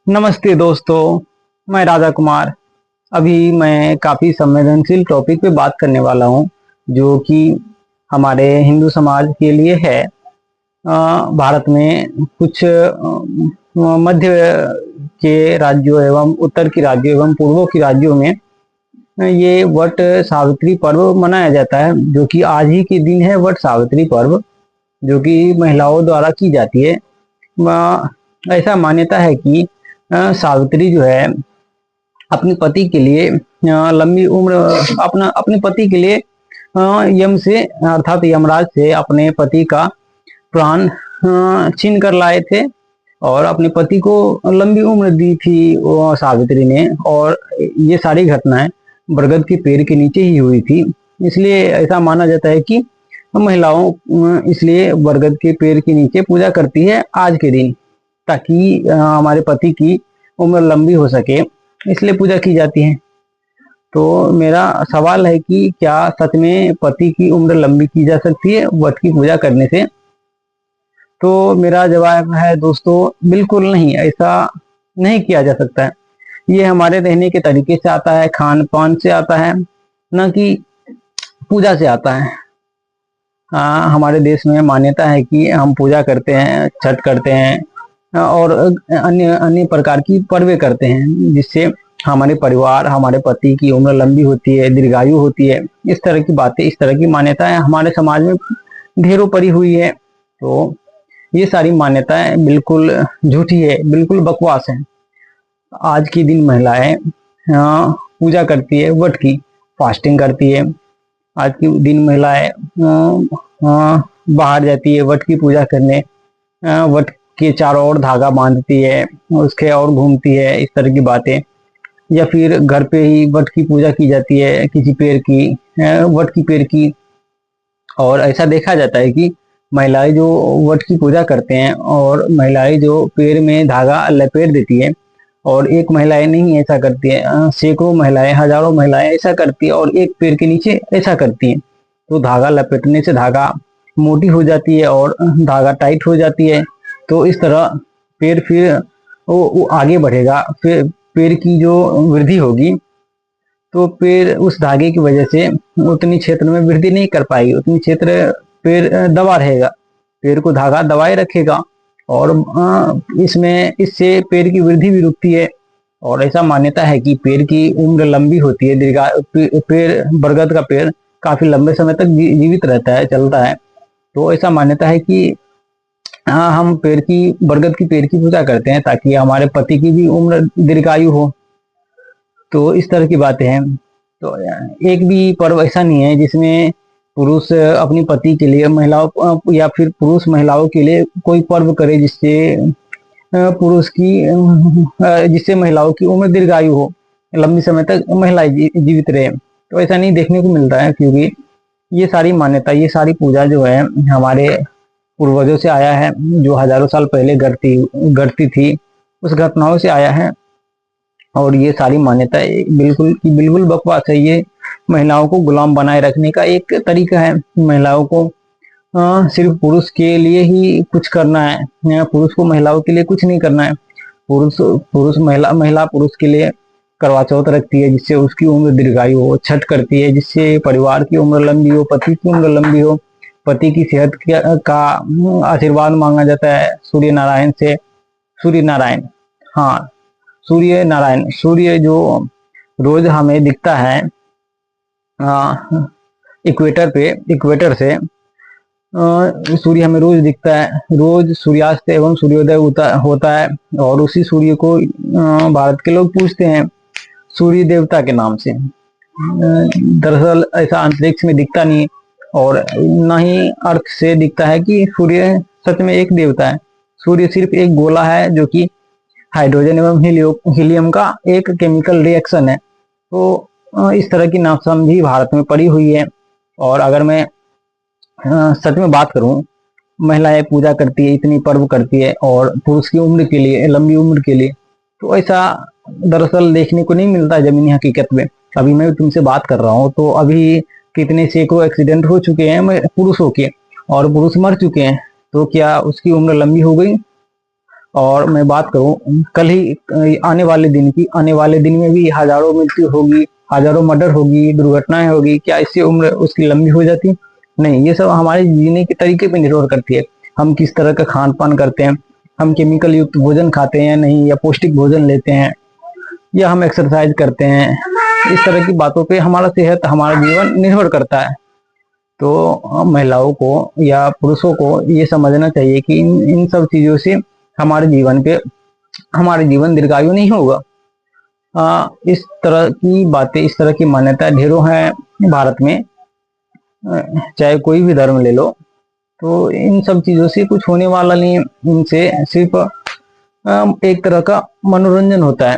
नमस्ते दोस्तों, मैं राजा कुमार। अभी मैं काफ़ी संवेदनशील टॉपिक पे बात करने वाला हूँ, जो कि हमारे हिंदू समाज के लिए है। भारत में कुछ मध्य के राज्यों एवं उत्तर के राज्यों एवं पूर्वों के राज्यों में ये वट सावित्री पर्व मनाया जाता है, जो कि आज ही के दिन है वट सावित्री पर्व, जो कि महिलाओं द्वारा की जाती है। ऐसा मान्यता है कि सावित्री जो है अपने पति के लिए लंबी उम्र अपने पति के लिए यम से अर्थात यमराज से अपने पति का प्राण छीन कर लाए थे और अपने पति को लंबी उम्र दी थी वो सावित्री ने। और ये सारी घटनाएं बरगद के पेड़ के नीचे ही हुई थी। इसलिए ऐसा माना जाता है कि महिलाओं इसलिए बरगद के पेड़ के नीचे पूजा करती है आज के दिन, ताकि हमारे पति की उम्र लंबी हो सके, इसलिए पूजा की जाती है। तो मेरा सवाल है कि क्या सच में पति की उम्र लंबी की जा सकती है वट की पूजा करने से? तो मेरा जवाब है दोस्तों, बिल्कुल नहीं, ऐसा नहीं किया जा सकता है। ये हमारे रहने के तरीके से आता है, खान पान से आता है, न कि पूजा से आता है। हमारे देश में मान्यता है कि हम पूजा करते हैं, छठ करते हैं और अन्य अन्य प्रकार की पर्वें करते हैं, जिससे हमारे परिवार, हमारे पति की उम्र लंबी होती है, दीर्घायु होती है। इस तरह की बातें, इस तरह की मान्यताएं हमारे समाज में ढेरों पड़ी हुई है। तो ये सारी मान्यताएं बिल्कुल झूठी है, बिल्कुल बकवास है। आज के दिन महिलाएं पूजा करती है वट की, फास्टिंग करती है। आज के दिन महिलाएं बाहर जाती है वट की पूजा करने, वट के चारों ओर धागा बांधती है, उसके और घूमती है, इस तरह की बातें। या फिर घर पे ही वट की पूजा की जाती है, किसी पेड़ की, वट की पेड़ की। और ऐसा देखा जाता है कि महिलाएं जो वट की पूजा करते हैं और महिलाएं जो पेड़ में धागा लपेट देती है, और एक महिलाएं नहीं ऐसा करती है, सैकड़ों महिलाएं, हजारों महिलाएं ऐसा करती है और एक पेड़ के नीचे ऐसा करती है। तो धागा लपेटने से धागा मोटी हो जाती है और धागा टाइट हो जाती है। तो इस तरह पेड़ फिर वो आगे बढ़ेगा, फिर पेड़ की जो वृद्धि होगी, तो पेड़ उस धागे की वजह से उतनी क्षेत्र में वृद्धि नहीं कर पाएगी, उतनी क्षेत्र पेड़ दबा रहेगा, पेड़ को धागा दबाए रखेगा और इसमें इससे पेड़ की वृद्धि भी रुकती है। और ऐसा मान्यता है कि पेड़ की उम्र लंबी होती है, पेड़ बरगद का पेड़ काफी लंबे समय तक जीवित रहता है, चलता है। तो ऐसा मान्यता है कि हम बरगद की पेड़ की पूजा करते हैं ताकि हमारे पति की भी उम्र दीर्घायु हो। तो इस तरह की बातें हैं। तो एक भी पर्व ऐसा नहीं है जिसमें पुरुष अपनी पति के लिए, महिलाओं या फिर पुरुष महिलाओं के लिए कोई पर्व करे जिससे जिससे महिलाओं की उम्र दीर्घायु हो, लंबी समय तक महिलाएं जीवित रहे। तो ऐसा नहीं देखने को मिलता है, क्योंकि ये सारी मान्यता, ये सारी पूजा जो है हमारे पूर्वजों से आया है, जो हजारों साल पहले घटती थी, उस घटनाओं से आया है। और ये सारी मान्यताएं बिल्कुल बकवास है। ये महिलाओं को गुलाम बनाए रखने का एक तरीका है। महिलाओं को सिर्फ पुरुष के लिए ही कुछ करना है, पुरुष को महिलाओं के लिए कुछ नहीं करना है। पुरुष पुरुष महिला महिला पुरुष के लिए करवा चौथ रखती है जिससे उसकी उम्र दीर्घायु हो, छठ करती है जिससे परिवार की उम्र लंबी हो, पति की उम्र लंबी हो, पति की सेहत का आशीर्वाद मांगा जाता है सूर्य नारायण से। सूर्य नारायण, हाँ, सूर्य नारायण, सूर्य जो रोज हमें दिखता है इक्वेटर से सूर्य हमें रोज दिखता है। रोज सूर्यास्त एवं सूर्योदय होता है और उसी सूर्य को भारत के लोग पूजते हैं सूर्य देवता के नाम से। दरअसल ऐसा अंतरिक्ष में दिखता नहीं और न ही अर्थ से दिखता है कि सूर्य सच में एक देवता है। सूर्य सिर्फ एक गोला है जो कि हाइड्रोजन एवं हीलियम का एक केमिकल रिएक्शन है। तो इस तरह की नासमझी भारत में पड़ी हुई है। और अगर मैं सच में बात करूं, महिलाएं पूजा करती है, इतनी पर्व करती है और पुरुष की उम्र के लिए, लंबी उम्र के लिए, तो ऐसा दरअसल देखने को नहीं मिलता जमीनी हकीकत में। अभी मैं तुमसे बात कर रहा हूँ तो अभी कितने सैकड़ों एक्सीडेंट हो चुके हैं पुरुषों के, और पुरुष मर चुके हैं। तो क्या उसकी उम्र लंबी हो गई? और मैं बात करूं कल ही आने वाले दिन की, आने वाले दिन में भी हजारों मृत्यु होगी, हजारों मर्डर होगी, दुर्घटनाएं होगी, क्या इससे उम्र उसकी लंबी हो जाती? नहीं, ये सब हमारे जीने के तरीके पे निर्भर करती है। हम किस तरह का खान पान करते हैं, हम केमिकल युक्त भोजन खाते हैं नहीं, या पौष्टिक भोजन लेते हैं, या हम एक्सरसाइज करते हैं, इस तरह की बातों पे हमारा सेहत, हमारा जीवन निर्भर करता है। तो महिलाओं को या पुरुषों को ये समझना चाहिए कि इन सब चीजों से हमारे जीवन पे, हमारे जीवन दीर्घायु नहीं होगा। इस तरह की बातें, इस तरह की मान्यता ढेरों हैं भारत में। चाहे कोई भी धर्म ले लो, तो इन सब चीजों से कुछ होने वाला नहीं, इनसे सिर्फ एक तरह का मनोरंजन होता है।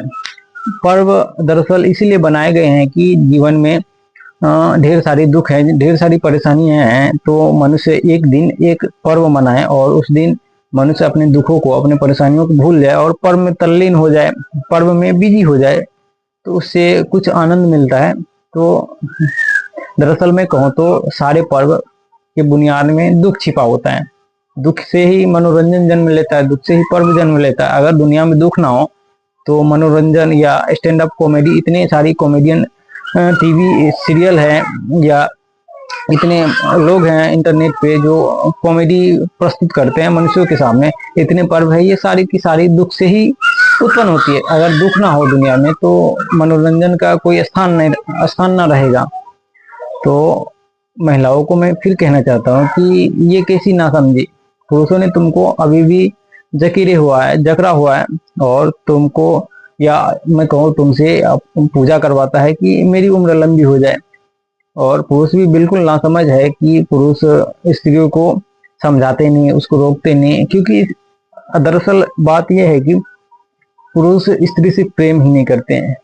पर्व दरअसल इसीलिए बनाए गए हैं कि जीवन में ढेर सारी दुख है, ढेर सारी परेशानियां हैं, तो मनुष्य एक दिन एक पर्व मनाए और उस दिन मनुष्य अपने दुखों को, अपने परेशानियों को भूल जाए और पर्व में तल्लीन हो जाए, पर्व में बिजी हो जाए, तो उससे कुछ आनंद मिलता है। तो दरअसल मैं कहूँ तो सारे पर्व के बुनियाद में दुख छिपा होता है। दुख से ही मनोरंजन जन्म लेता है, दुख से ही पर्व जन्म लेता है। अगर दुनिया में दुख ना हो तो मनोरंजन या स्टैंड अप कॉमेडी, इतने सारी कॉमेडियन टीवी सीरियल है, या इतने लोग हैं इंटरनेट पे जो कॉमेडी प्रस्तुत करते हैं मनुष्यों के सामने, इतने पर्व है, ये सारी की सारी दुख से ही उत्पन्न होती है। अगर दुख ना हो दुनिया में तो मनोरंजन का कोई स्थान ना रहेगा। तो महिलाओं को मैं फिर कहना चाहता हूँ कि ये कैसी ना समझी, पुरुषों ने तुमको अभी भी जकड़ा हुआ है, और तुमको, या मैं कहूँ तुमसे पूजा करवाता है कि मेरी उम्र लंबी हो जाए। और पुरुष भी बिल्कुल नासमझ है कि पुरुष स्त्रियों को समझाते नहीं, उसको रोकते नहीं, क्योंकि दरअसल बात यह है कि पुरुष स्त्री से प्रेम ही नहीं करते हैं।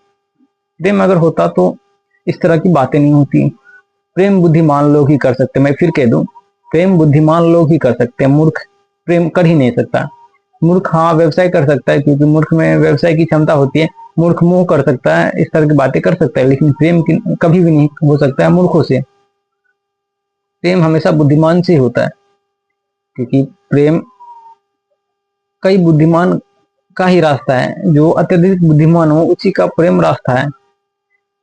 प्रेम अगर होता तो इस तरह की बातें नहीं होती। प्रेम बुद्धिमान लोग ही कर सकते, मैं फिर कह दूं, प्रेम बुद्धिमान लोग ही कर सकते हैं, मूर्ख प्रेम कर ही नहीं सकता। मूर्ख हाँ व्यवसाय कर सकता है, क्योंकि मूर्ख में व्यवसाय की क्षमता होती है। मूर्ख मोह कर सकता है, इस तरह की बातें कर सकता है, लेकिन प्रेम कभी भी नहीं हो सकता है मूर्खों से। प्रेम हमेशा बुद्धिमान से होता है, क्योंकि प्रेम कई बुद्धिमान का ही रास्ता है। जो अत्यधिक बुद्धिमान हो उसी का प्रेम रास्ता है।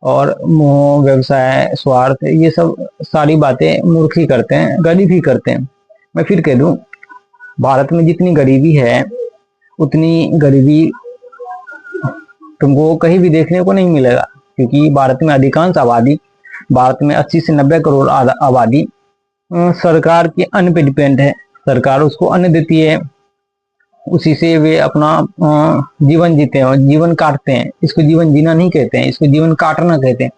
और मोह, व्यवसाय, स्वार्थ, ये सब सारी बातें मूर्ख ही करते हैं, गरीब ही करते हैं। मैं फिर कह दूं, भारत में जितनी गरीबी है उतनी गरीबी तुमको कहीं भी देखने को नहीं मिलेगा, क्योंकि भारत में अधिकांश आबादी, भारत में 80 से 90 करोड़ आबादी सरकार के अन्न पे डिपेंड है। सरकार उसको अन्न देती है, उसी से वे अपना जीवन जीते हैं, जीवन काटते हैं। इसको जीवन जीना नहीं कहते हैं, इसको जीवन काटना कहते हैं,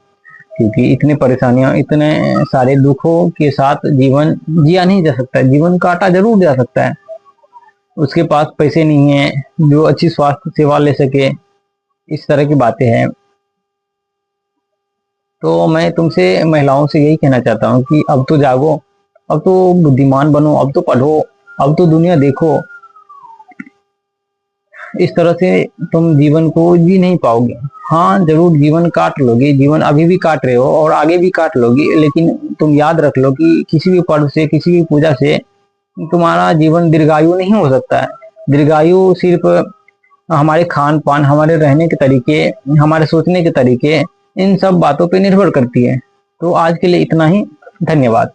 क्योंकि इतने परेशानियां, इतने सारे दुखों के साथ जीवन जिया नहीं जा सकता, जीवन काटा जरूर जा सकता है। उसके पास पैसे नहीं है जो अच्छी स्वास्थ्य सेवा ले सके, इस तरह की बातें हैं। तो मैं तुमसे, महिलाओं से यही कहना चाहता हूँ कि अब तो जागो, अब तो बुद्धिमान बनो, अब तो पढ़ो, अब तो दुनिया देखो। इस तरह से तुम जीवन को जी नहीं पाओगे। हाँ जरूर जीवन काट लोगे, जीवन अभी भी काट रहे हो और आगे भी काट लोगे, लेकिन तुम याद रख लो कि किसी भी पर्व से, किसी भी पूजा से तुम्हारा जीवन दीर्घायु नहीं हो सकता है। दीर्घायु सिर्फ हमारे खान पान, हमारे रहने के तरीके, हमारे सोचने के तरीके, इन सब बातों पे निर्भर करती है। तो आज के लिए इतना ही, धन्यवाद।